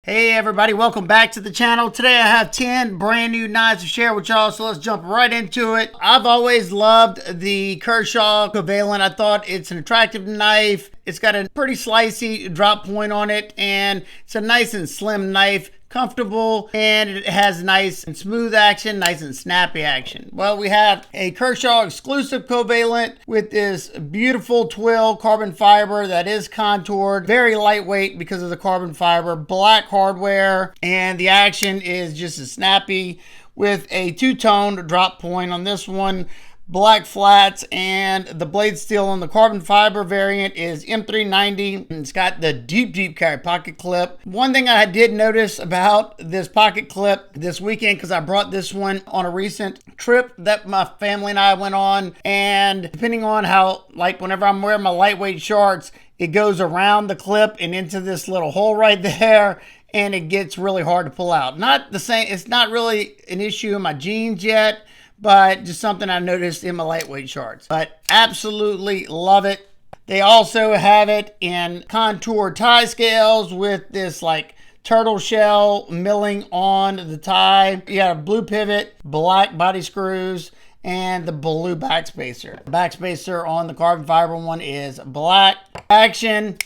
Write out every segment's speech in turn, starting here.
Hey everybody, welcome back to the channel. Today I have 10 brand new knives to share with y'all, so let's jump right into it. I've always loved the Kershaw Covalent. I thought it's an attractive knife. It's got a pretty slicey drop point on it, and it's a nice and slim knife. Comfortable, and it has nice and smooth action, nice and snappy action. Well, we have a Kershaw exclusive Covalent with this beautiful twill carbon fiber that is contoured, very lightweight because of the carbon fiber, black hardware, and the action is just as snappy with a two-toned drop point on this one. Black flats, and the blade steel on the carbon fiber variant is M390. It's got the deep carry pocket clip. One thing I did notice about this pocket clip this weekend, because I brought this one on a recent trip that my family and I went on, and depending on how, like whenever I'm wearing my lightweight shorts, it goes around the clip and into this little hole right there, and it gets really hard to pull out. Not the same, it's not really an issue in my jeans yet, but just something I noticed in my lightweight shorts. But absolutely love it. They also have it in contour tie scales with this like turtle shell milling on the tie. You got a blue pivot, black body screws, and the blue backspacer. The backspacer on the carbon fiber one is black. Action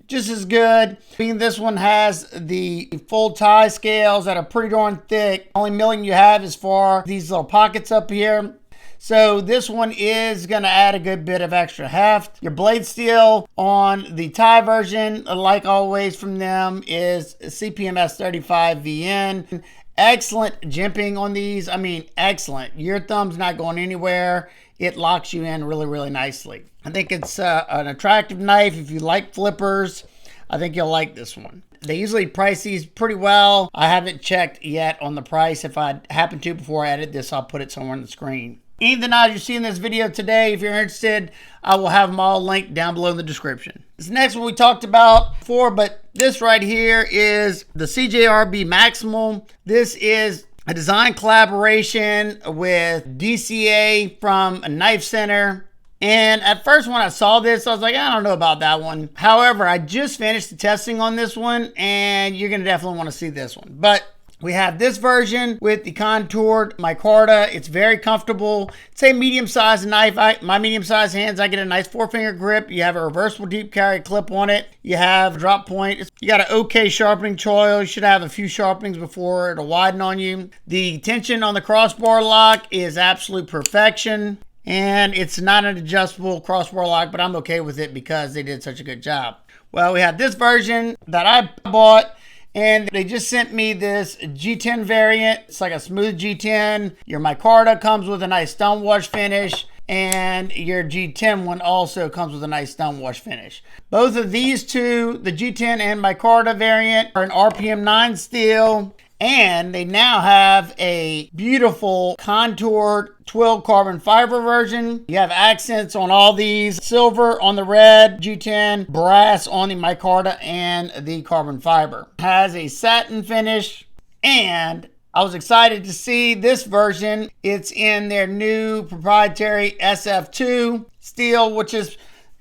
just as good. This one has the full tie scales that are pretty darn thick. Only milling you have is for these little pockets up here. So this one is going to add a good bit of extra heft. Your blade steel on the tie version, like always from them, is CPMS 35 VN. Excellent jimping on these. I mean, excellent. Your thumb's not going anywhere. It locks you in really nicely. I think it's an attractive knife. If you like flippers, I think you'll like this one. They usually price these pretty well. I haven't checked yet on the price. If I happen to before I edit this, I'll put it somewhere on the screen. Any of the knives you see in this video today, if you're interested, I will have them all linked down below in the description. This next one we talked about before, but this right here is the CJRB Maximal. This is a design collaboration with DCA from a Knife Center. And at first when I saw this, I was like, I don't know about that one. However, I just finished the testing on this one, and you're going to definitely want to see this one. But we have this version with the contoured micarta. It's very comfortable. It's a medium-sized knife. My medium-sized hands, I get a nice 4-finger grip. You have a reversible deep carry clip on it. You have a drop point. You got an okay sharpening choil. You should have a few sharpenings before it'll widen on you. The tension on the crossbar lock is absolute perfection. And it's not an adjustable crossbar lock, but I'm okay with it because they did such a good job. Well, we have this version that I bought, and they just sent me this G10 variant. It's like a smooth G10. Your micarta comes with a nice stone wash finish, and your G10 one also comes with a nice stone wash finish. Both of these two, the G10 and micarta variant, are an RPM 9 steel, and they now have a beautiful contoured twill carbon fiber version. You have accents on all these: silver on the red G10, brass on the micarta and the carbon fiber. Has a satin finish, and I was excited to see this version. It's in their new proprietary SF2 steel, which is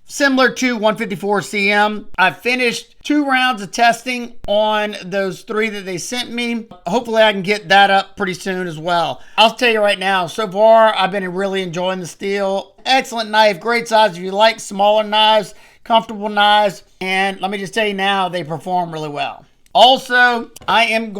similar to 154 CM. I finished 2 rounds of testing on those 3 that they sent me. Hopefully I can get that up pretty soon as well. I'll tell you right now, so far I've been really enjoying the steel. Excellent knife, great size if you like smaller knives, comfortable knives, and let me just tell you now, they perform really well. Also, I'm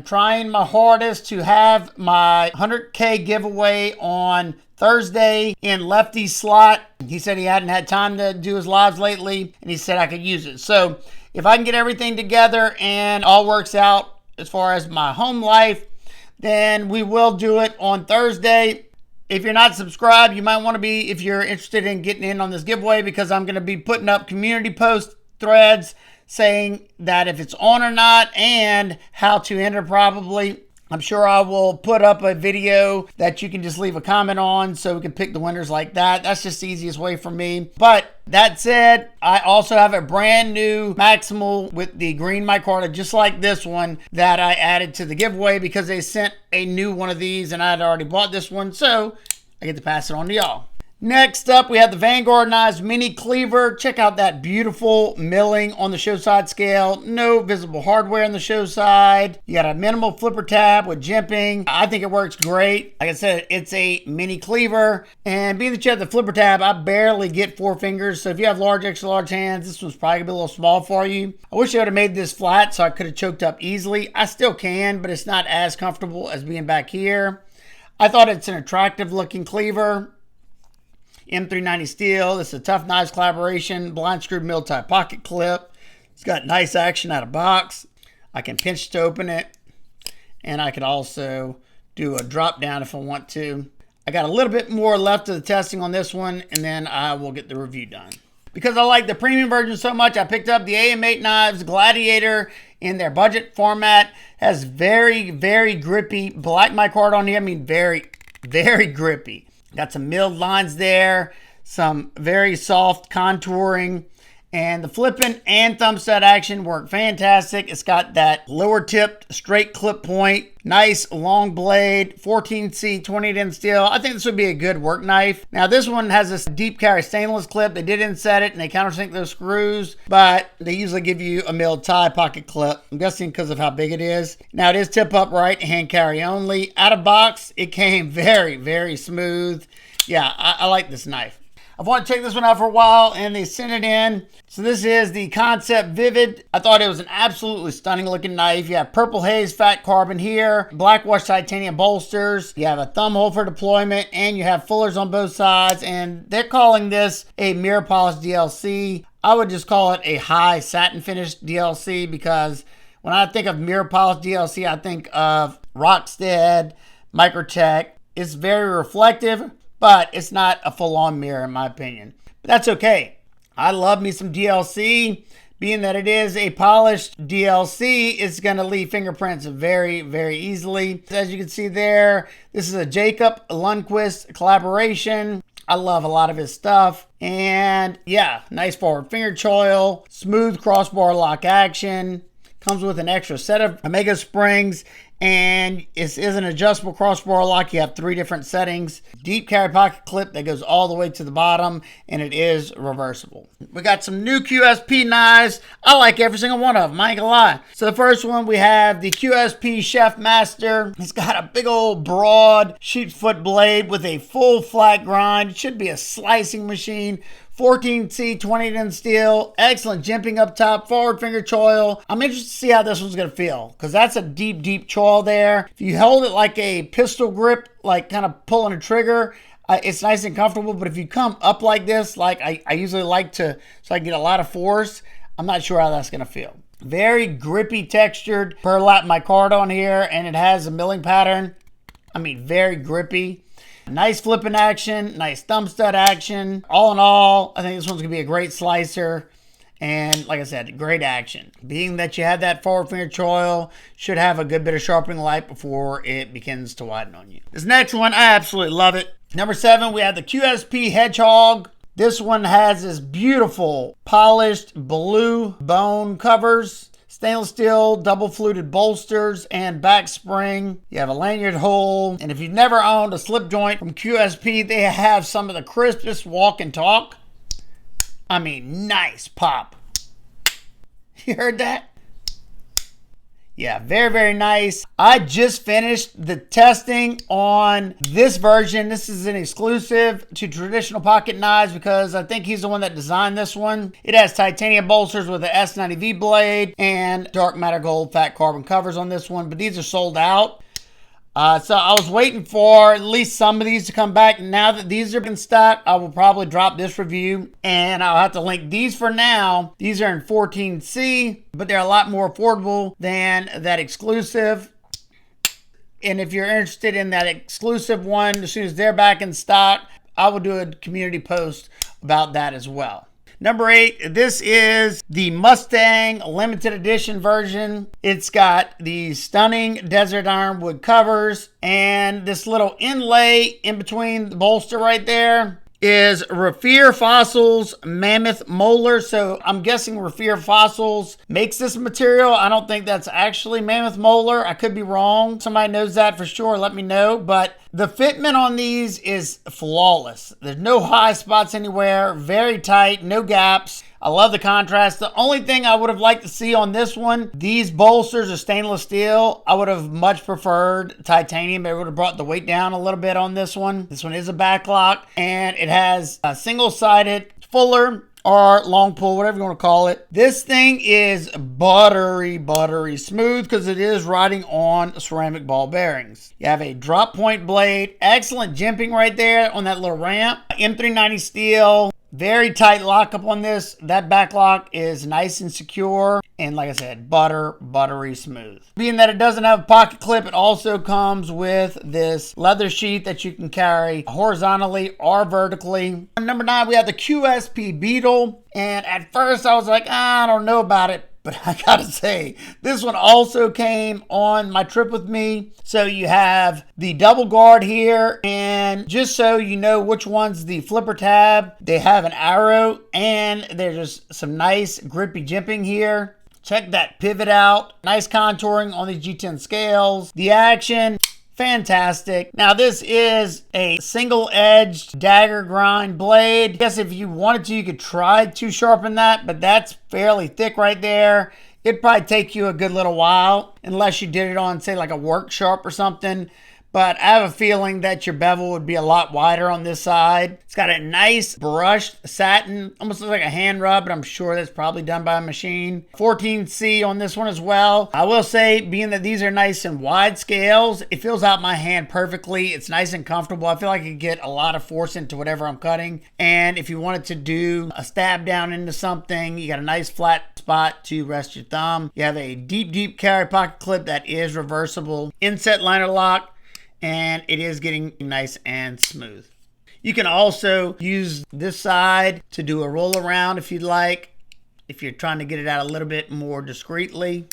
trying my hardest to have my 100K giveaway on Thursday in Lefty's slot. He said he hadn't had time to do his lives lately, and he said I could use it. So if I can get everything together and all works out as far as my home life, then we will do it on Thursday. If you're not subscribed, you might want to be if you're interested in getting in on this giveaway, because I'm going to be putting up community post threads saying that if it's on or not and how to enter probably. I'm sure I will put up a video that you can just leave a comment on so we can pick the winners like that. That's just the easiest way for me. But that said, I also have a brand new Maximal with the green micarta just like this one that I added to the giveaway because they sent a new one of these and I had already bought this one. So I get to pass it on to y'all. Next up, we have the Vanguard knives mini cleaver. Check out that beautiful milling on the show side scale. No visible hardware on the show side. You got a minimal flipper tab with jimping. I think it works great. Like I said, it's a mini cleaver. And being that you have the flipper tab, I barely get 4 fingers. So if you have large, extra large hands, this one's probably gonna be a little small for you. I wish I would have made this flat so I could have choked up easily. I still can, but it's not as comfortable as being back here. I thought it's an attractive looking cleaver. M390 steel. This is a Tough Knives collaboration. Blind screw mill type pocket clip. It's got nice action out of box. I can pinch to open it. And I could also do a drop down if I want to. I got a little bit more left of the testing on this one, and then I will get the review done. Because I like the premium version so much, I picked up the Ameight knives Gladiator in their budget format. Has very, very grippy black mic on here. I mean, very, very grippy. Got some milled lines there, some very soft contouring, and the flipping and thumb stud action work fantastic. It's got that lower tipped straight clip point, nice long blade, 14C 20-10 steel. I think this would be a good work knife. Now this one has this deep carry stainless clip. They did inset it and they countersink those screws, but they usually give you a milled tie pocket clip. I'm guessing because of how big it is. Now it is tip upright, hand carry only. Out of box, it came very, very smooth. Yeah, I like this knife. I've wanted to check this one out for a while and they sent it in. So this is the Kansept Vivid. I thought it was an absolutely stunning looking knife. You have purple haze fat carbon here, black washed titanium bolsters. You have a thumb hole for deployment and you have fullers on both sides. And they're calling this a mirror polish DLC. I would just call it a high satin finish DLC because when I think of mirror polish DLC, I think of Rockstead, Microtech. It's very reflective, but it's not a full-on mirror in my opinion. But that's okay. I love me some DLC. Being that it is a polished DLC, it's going to leave fingerprints very, very easily. As you can see there, this is a Jacob Lundquist collaboration. I love a lot of his stuff. And yeah, nice forward finger choil, smooth crossbar lock action. Comes with an extra set of Omega springs, and it is an adjustable crossbar lock. You have 3 different settings. Deep carry pocket clip that goes all the way to the bottom, and it is reversible. We got some new QSP knives. I like every single one of them, I ain't gonna lie. So the first one, we have the QSP CHEFMASTER. It's got a big old broad sheep's foot blade with a full flat grind. It should be a slicing machine. 14C 20-10 steel, excellent jimping up top, forward finger choil. I'm interested to see how this one's gonna feel because that's a deep, deep choil there. If you hold it like a pistol grip, like kind of pulling a trigger, it's nice and comfortable. But if you come up like this, like I usually like to, so I can get a lot of force, I'm not sure how that's gonna feel. Very grippy textured burlap micarta on here, and it has a milling pattern. I mean, very grippy. Nice flipping action, nice thumb stud action. All in all, I think this one's gonna be a great slicer. And like I said, great action. Being that you have that forward finger choil, should have a good bit of sharpening light before it begins to widen on you. This next one, I absolutely love it. Number 7, we have the QSP Hedgehog. This one has this beautiful polished blue bone covers. Stainless steel, double fluted bolsters, and back spring. You have a lanyard hole. And if you've never owned a slip joint from QSP, they have some of the crispest walk and talk. I mean, nice pop. You heard that? Yeah, very, very nice. I just finished the testing on this version. This is an exclusive to traditional pocket knives because I think he's the one that designed this one. It has titanium bolsters with an S90V blade and dark matter gold fat carbon covers on this one, but these are sold out. So I was waiting for at least some of these to come back. Now that these are in stock, I will probably drop this review and I'll have to link these for now. These are in 14C, but they're a lot more affordable than that exclusive. And if you're interested in that exclusive one, as soon as they're back in stock, I will do a community post about that as well. Number 8, this is the Mustang limited edition version. It's got the stunning desert ironwood covers and this little inlay in between the bolster right there. is Rafir Fossils Mammoth Molar. So I'm guessing Rafir Fossils makes this material. I don't think that's actually Mammoth Molar. I could be wrong. Somebody knows that for sure, let me know. But the fitment on these is flawless. There's no high spots anywhere, very tight, no gaps. I love the contrast. The only thing I would have liked to see on this one, these bolsters are stainless steel. I would have much preferred titanium. It would have brought the weight down a little bit on this one. This one is a backlock, and it has a single-sided fuller or long pull, whatever you want to call it. This thing is buttery smooth because it is riding on ceramic ball bearings. You have a drop point blade, excellent jimping right there on that little ramp. M390 steel. Very tight lockup on this. That back lock is nice and secure. And like I said, buttery smooth. Being that it doesn't have a pocket clip, it also comes with this leather sheath that you can carry horizontally or vertically. Number 9, we have the QSP Beetle. And at first I was like, I don't know about it. But I gotta say, this one also came on my trip with me. So you have the double guard here, and just so you know which one's the flipper tab, they have an arrow, and there's just some nice grippy jimping here. Check that pivot out. Nice contouring on these G10 scales. The action, fantastic. Now this is a single-edged dagger grind blade. I guess if you wanted to, you could try to sharpen that, but that's fairly thick right there. It'd probably take you a good little while, unless you did it on, say, like a work sharp or something. But I have a feeling that your bevel would be a lot wider on this side. It's got a nice brushed satin, almost looks like a hand rub, but I'm sure that's probably done by a machine. 14C on this one as well. I will say, being that these are nice and wide scales, it fills out my hand perfectly. It's nice and comfortable. I feel like I can get a lot of force into whatever I'm cutting. And if you wanted to do a stab down into something, you got a nice flat spot to rest your thumb. You have a deep carry pocket clip that is reversible. Inset liner lock. And it is getting nice and smooth. You can also use this side to do a roll around if you'd like, if you're trying to get it out a little bit more discreetly.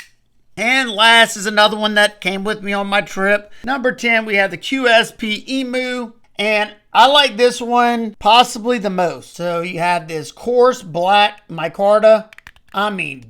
And last is another one that came with me on my trip. Number 10, we have the QSP Emu. And I like this one possibly the most. So you have this coarse black micarta. I mean,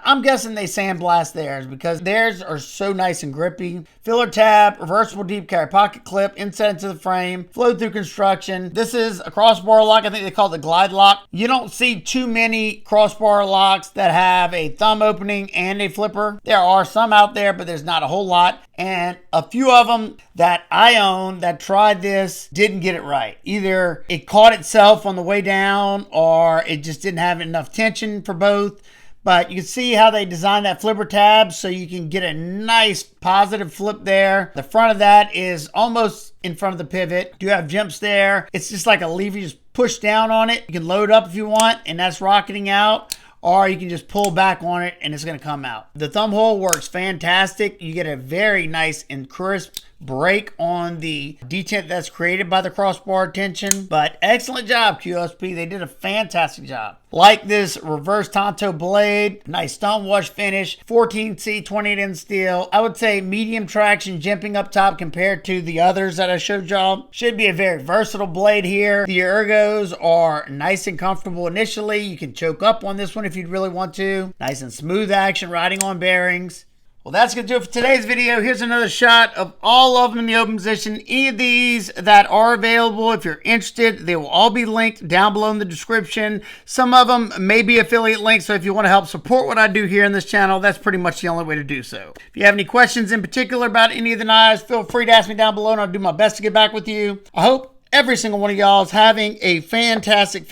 I'm guessing they sandblast theirs because theirs are so nice and grippy. Filler tab, reversible deep carry pocket clip, inset into the frame, flow through construction. This is a crossbar lock. I think they call it the glide lock. You don't see too many crossbar locks that have a thumb opening and a flipper. There are some out there, but there's not a whole lot. And a few of them that I own that tried this didn't get it right. Either it caught itself on the way down or it just didn't have enough tension for both. But you can see how they designed that flipper tab so you can get a nice positive flip there. The front of that is almost in front of the pivot. You have jumps there. It's just like a lever. You just push down on it. You can load up if you want, and that's rocketing out. Or you can just pull back on it and it's going to come out. The thumb hole works fantastic. You get a very nice and crisp break on the detent that's created by the crossbar tension. But excellent job, QSP. They did a fantastic job. Like this reverse Tonto blade, nice stone wash finish, 14C 28N steel. I would say medium traction jimping up top compared to the others that I showed y'all. Should be a very versatile blade here. The ergos are nice and comfortable initially. You can choke up on this one if you'd really want to. Nice and smooth action riding on bearings. Well, that's going to do it for today's video. Here's another shot of all of them in the open position. Any of these that are available, if you're interested, they will all be linked down below in the description. Some of them may be affiliate links, so if you want to help support what I do here in this channel, that's pretty much the only way to do so. If you have any questions in particular about any of the knives, feel free to ask me down below, and I'll do my best to get back with you. I hope every single one of y'all is having a fantastic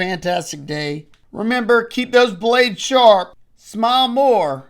day. Remember, keep those blades sharp. Smile more.